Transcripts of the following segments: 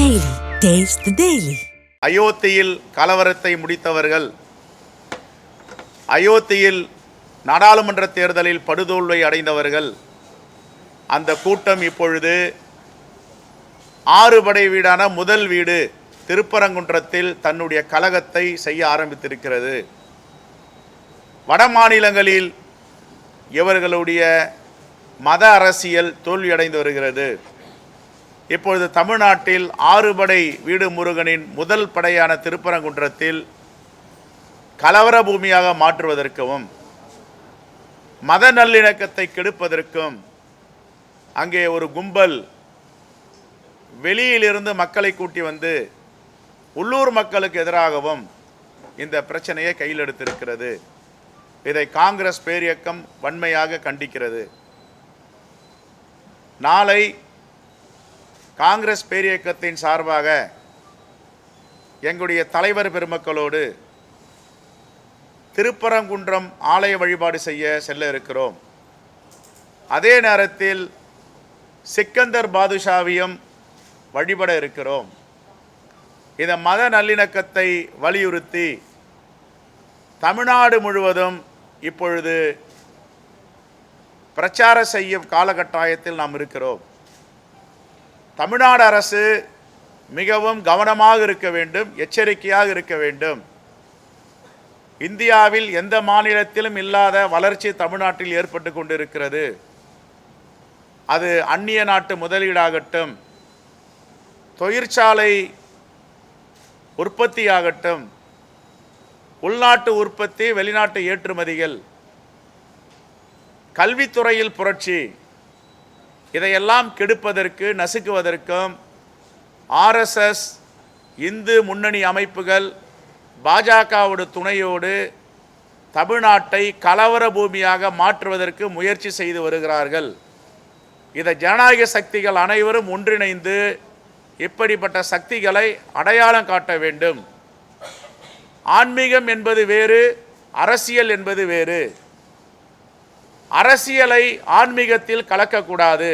Daily. Taste the Daily. அயோத்தியில் கலவரத்தை முடித்தவர்கள், அயோத்தியில் நாடாளுமன்ற தேர்தலில் படுதோல்வை அடைந்தவர்கள், அந்த கூட்டம் இப்பொழுது 6 படை வீடான முதல் வீடு திருப்பரங்குன்றத்தில் தன்னுடைய கலகத்தை செய்ய ஆரம்பித்திருக்கிறது. வட மாநிலங்களில் இவர்களுடைய மத அரசியல் தோல்வியடைந்து வருகிறது. இப்பொழுது தமிழ்நாட்டில் 6 படை வீடு முருகனின் முதல் படையான திருப்பரங்குன்றத்தில் கலவர பூமியாக மாற்றுவதற்கும் மத நல்லிணக்கத்தை கெடுப்பதற்கும் அங்கே ஒரு கும்பல் வெளியிலிருந்து மக்களை கூட்டி வந்து உள்ளூர் மக்களுக்கு எதிராகவும் இந்த பிரச்சனையை கையில் எடுத்திருக்கிறது. இதை காங்கிரஸ் பேரியக்கம் வன்மையாக கண்டிக்கிறது. நாளை காங்கிரஸ் பேரியக்கத்தின் சார்பாக எங்களுடைய தலைவர் பெருமக்களோடு திருப்பரங்குன்றம் ஆலய வழிபாடு செய்ய செல்ல இருக்கிறோம். அதே நேரத்தில் சிக்கந்தர் பாதுஷாவையும் வழிபட இருக்கிறோம். இந்த மத நல்லிணக்கத்தை வலியுறுத்தி தமிழ்நாடு முழுவதும் இப்பொழுது பிரச்சாரம் செய்யும் காலகட்டாயத்தில் நாம் இருக்கிறோம். தமிழ்நாடு அரசு மிகவும் கவனமாக இருக்க வேண்டும், எச்சரிக்கையாக இருக்க வேண்டும். இந்தியாவில் எந்த மாநிலத்திலும் இல்லாத வளர்ச்சி தமிழ்நாட்டில் ஏற்பட்டு கொண்டிருக்கிறது. அது அந்நிய நாட்டு முதலீடாகட்டும், தொழிற்சாலை உற்பத்தியாகட்டும், உள்நாட்டு உற்பத்தி, வெளிநாட்டு ஏற்றுமதிகள், கல்வித்துறையில் புரட்சி, இதையெல்லாம் கெடுப்பதற்கு நசுக்குவதற்கும் ஆர்எஸ்எஸ், இந்து முன்னணி அமைப்புகள் பாஜகவோட துணையோடு தமிழ்நாட்டை கலவர பூமியாக மாற்றுவதற்கு முயற்சி செய்து வருகிறார்கள். இதை ஜனநாயக சக்திகள் அனைவரும் ஒன்றிணைந்து இப்படிப்பட்ட சக்திகளை அடையாளம் காட்ட வேண்டும். ஆன்மீகம் என்பது வேறு, அரசியல் என்பது வேறு. அரசியலை ஆன்மீகத்தில் கலக்கக்கூடாது.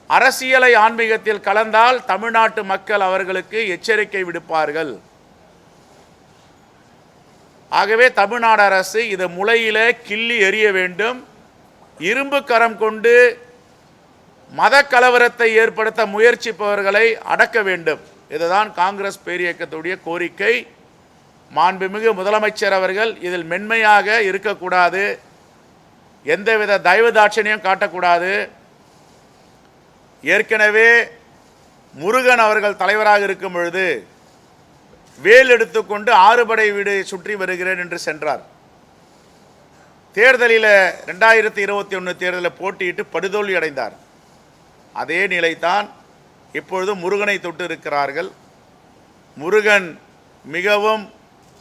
அரசியலை ஆன்மீகத்தில் கலந்தால் தமிழ்நாட்டு மக்கள் அவர்களுக்கு எச்சரிக்கை விடுப்பார்கள். ஆகவே தமிழ்நாடு அரசு இதை முளையில கிள்ளி எறிய வேண்டும். இரும்பு கரம் கொண்டு மத கலவரத்தை ஏற்படுத்த முயற்சிப்பவர்களை அடக்க வேண்டும். இதுதான் காங்கிரஸ் பேரியக்கத்துடைய கோரிக்கை. மாண்புமிகு முதலமைச்சர் அவர்கள் இதில் மென்மையாக இருக்கக்கூடாது, எந்தவித தயவு தாட்சணியம் காட்டக்கூடாது. ஏற்கனவே முருகன் அவர்கள் தலைவராக இருக்கும் பொழுது வேல் எடுத்துக்கொண்டு 6 படை வீடு சுற்றி வருகிறேன் என்று சென்றார். தேர்தலில் 2021 தேர்தலில் போட்டியிட்டு படுதோல்வி அடைந்தார். அதே நிலைதான் இப்பொழுது முருகனை தொட்டு இருக்கிறார்கள். முருகன் மிகவும்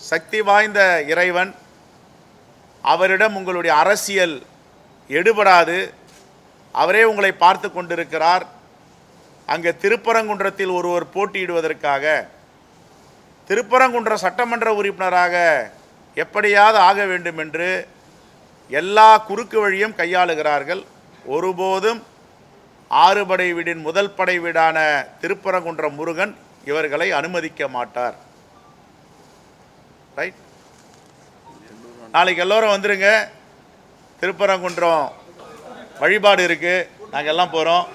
சக்தி வாய்ந்த இறைவன். அவரிடம் உங்களுடைய அரசியல் எடுபடாது. அவரே உங்களை பார்த்து கொண்டிருக்கிறார். அங்கே திருப்பரங்குன்றத்தில் ஒருவர் போட்டியிடுவதற்காக திருப்பரங்குன்ற சட்டமன்ற உறுப்பினராக எப்படியாவது ஆக வேண்டும் என்று எல்லா குறுக்கு வழியும் கையாளுகிறார்கள். ஒருபோதும் 6 படை வீடின் முதல் படை வீடான திருப்பரங்குன்ற முருகன் இவர்களை அனுமதிக்க மாட்டார். ரைட்? நாளைக்கு எல்லோரும் வந்துருங்க. திருப்பரங்குன்றம் வழிபாடு இருக்குது, நாங்கள் எல்லாம் போகிறோம்.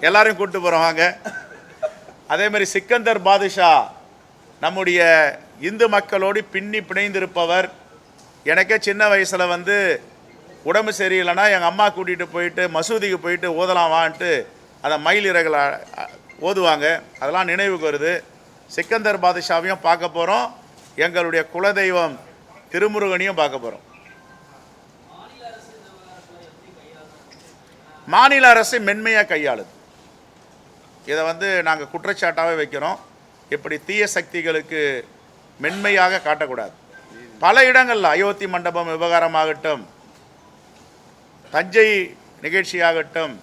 எல்லாரையும் கூப்பிட்டு போகிறோம், வாங்க. அதேமாதிரி சிக்கந்தர் பாதுஷா நம்முடைய இந்து மக்களோடு பின்னி பிணைந்திருப்பவர். எனக்கே சின்ன வயசில் வந்து உடம்பு சரியில்லைன்னா எங்கள் அம்மா கூட்டிகிட்டு போயிட்டு மசூதிக்கு போயிட்டு ஓதலாம் வான்ட்டு அந்த மயில் இறகுல ஓதுவாங்க. அதெல்லாம் நினைவுக்கு வருது. சிக்கந்தர் பாதுஷாவையும் பார்க்க போகிறோம். எங்களுடைய குலதெய்வம் திருமுருகனையும் பார்க்க போகிறோம். மாநில அரசு மென்மையாக கையாளுது. இதை வந்து நாங்கள் குற்றச்சாட்டாகவே வைக்கிறோம். இப்படி தீய சக்திகளுக்கு மென்மையாக காட்டக்கூடாது. பல இடங்களில் அயோத்தி மண்டபம் விவகாரமாகட்டும், தஞ்சை நிகழ்ச்சியாகட்டும்,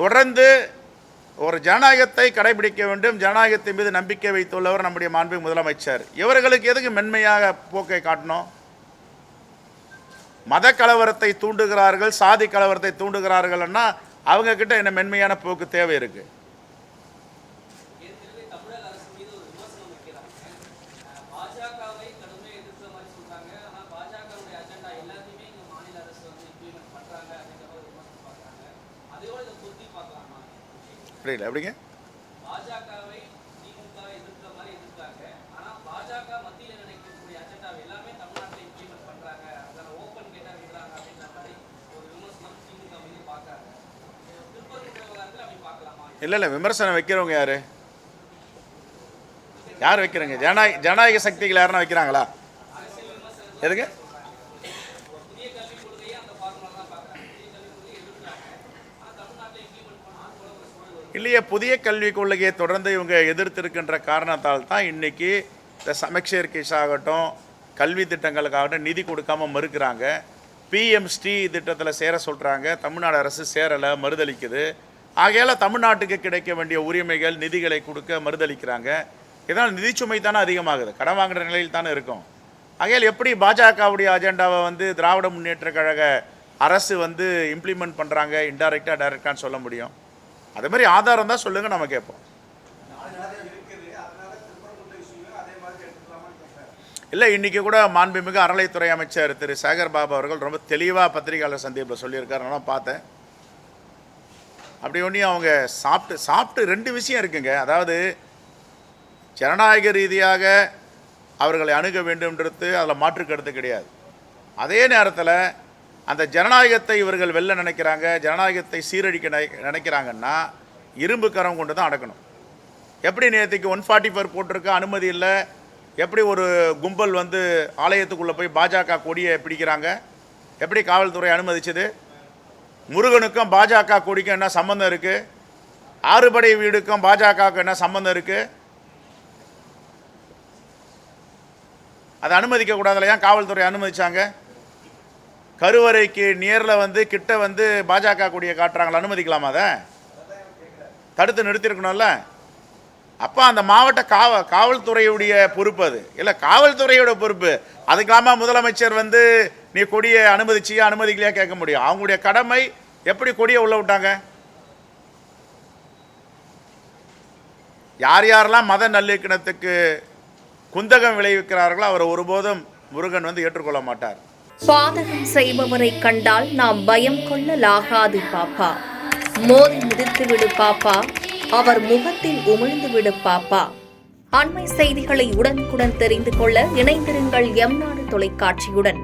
தொடர்ந்து ஒரு ஜனநாயகத்தை கடைபிடிக்க வேண்டும். ஜனநாயகத்தின் மீது நம்பிக்கை வைத்துள்ளவர் நம்முடைய மாண்புமிகு முதலமைச்சர். இவர்களுக்கு எதுக்கு மென்மையாக போக்கை காட்டணும்? மத கலவரத்தை தூண்டுகிறார்கள், சாதி கலவரத்தை தூண்டுகிறார்கள்னா அவங்கக்கிட்ட என்ன மென்மையான போக்கு தேவை இருக்குது. புரியல எப்படிங்க? இல்லை விமர்சனம் வைக்கிறவங்க யார் வைக்கிறீங்க? ஜனநாயக சக்திகள் யாருன்னா வைக்கிறாங்களா? எதுங்க? இல்லையே, புதிய கல்விக் கொள்கையை தொடர்ந்து இவங்க எதிர்த்திருக்கின்ற காரணத்தால் தான் இன்னைக்கு இந்த சமச்சீர் ஆகட்டும், கல்வி திட்டங்களுக்காகட்டும் நிதி கொடுக்காம மறுக்கிறாங்க. பிஎம்ஸ்டி திட்டத்தில் சேர சொல்கிறாங்க, தமிழ்நாடு அரசு சேரலை, மறுதளிக்குது. ஆகையால் தமிழ்நாட்டுக்கு கிடைக்க வேண்டிய உரிமைகள் நிதிகளை கொடுக்க மறுதளிக்கிறாங்க. இதனால் நிதிச்சுமை தானே அதிகமாகுது, கடன் வாங்குகிற நிலையில் தானே இருக்கும். ஆகையால் எப்படி பாஜகவுடைய அஜெண்டாவை திராவிட முன்னேற்ற கழக அரசு இம்ப்ளிமெண்ட் பண்ணுறாங்க, இன்டைரக்டாக டைரெக்டான்னு சொல்ல முடியும்? அதே மாதிரி ஆதாரம் தான் சொல்லுங்கள், நம்ம கேட்போம். இல்லை, இன்றைக்கி கூட மாண்புமிகு அறநிலைத்துறை அமைச்சர் திரு சேகர் பாபு அவர்கள் ரொம்ப தெளிவாக பத்திரிகையாளர் சந்திப்பில் சொல்லியிருக்காரு, நான் பார்த்தேன். அப்படி ஒன்றையும் அவங்க சாப்பிட்டு 2 விஷயம் இருக்குங்க. அதாவது ஜனநாயக ரீதியாக அவர்களை அணுக வேண்டும்ன்றது அதில் மாற்று கருத்து கிடையாது. அதே நேரத்தில் அந்த ஜனநாயகத்தை இவர்கள் வெல்ல நினைக்கிறாங்க, ஜனநாயகத்தை சீரழிக்க நினைக்கிறாங்கன்னா இரும்பு கரம் கொண்டு தான் அடக்கணும். எப்படி நேற்றுக்கு 144 போட்டிருக்க அனுமதி இல்லை, எப்படி ஒரு கும்பல் ஆலயத்துக்குள்ளே போய் பாஜக கொடியை பிடிக்கிறாங்க, எப்படி காவல்துறை அனுமதிச்சது? முருகனுக்கும் பாஜக கொடிக்கும் என்ன சம்பந்தம் இருக்குது? ஆறுபடை வீடுக்கும் பாஜகவுக்கு என்ன சம்பந்தம் இருக்குது? அதை அனுமதிக்க கூடாதுல, ஏன் காவல்துறை அனுமதிச்சாங்க? கருவறைக்கு நேரில் கிட்ட பாஜக கொடியை காட்டுறாங்களா, அனுமதிக்கலாமா? அதை தடுத்து நிறுத்திருக்கணும்ல. அப்போ அந்த மாவட்ட காவல்துறையுடைய பொறுப்பு அது இல்லை, காவல்துறையோட பொறுப்பு. அதுக்கெல்லாமா முதலமைச்சர் நீ கொடியை அனுமதிச்சியா அனுமதிக்கலையா கேட்க முடியும்? அவங்களுடைய கடமை. எப்படி கொடியை உள்ள விட்டாங்க? யாரெல்லாம் மத நல்லிணக்கத்துக்கு குந்தகம் விளைவிக்கிறார்களோ அவர் ஒருபோதும் முருகன் ஏற்றுக்கொள்ள மாட்டார். பாதகம் செய்பவரை கண்டால் நாம் பயம் கொள்ளலாகாது பாப்பா. மோதி மிதித்து விடு பாப்பா, அவர் முகத்தில் உமிழ்ந்து விடு பாப்பா. அண்மை செய்திகளை உடனுக்குடன் தெரிந்து கொள்ள இணைந்திருங்கள் எம் நாடு தொலைக்காட்சியுடன்.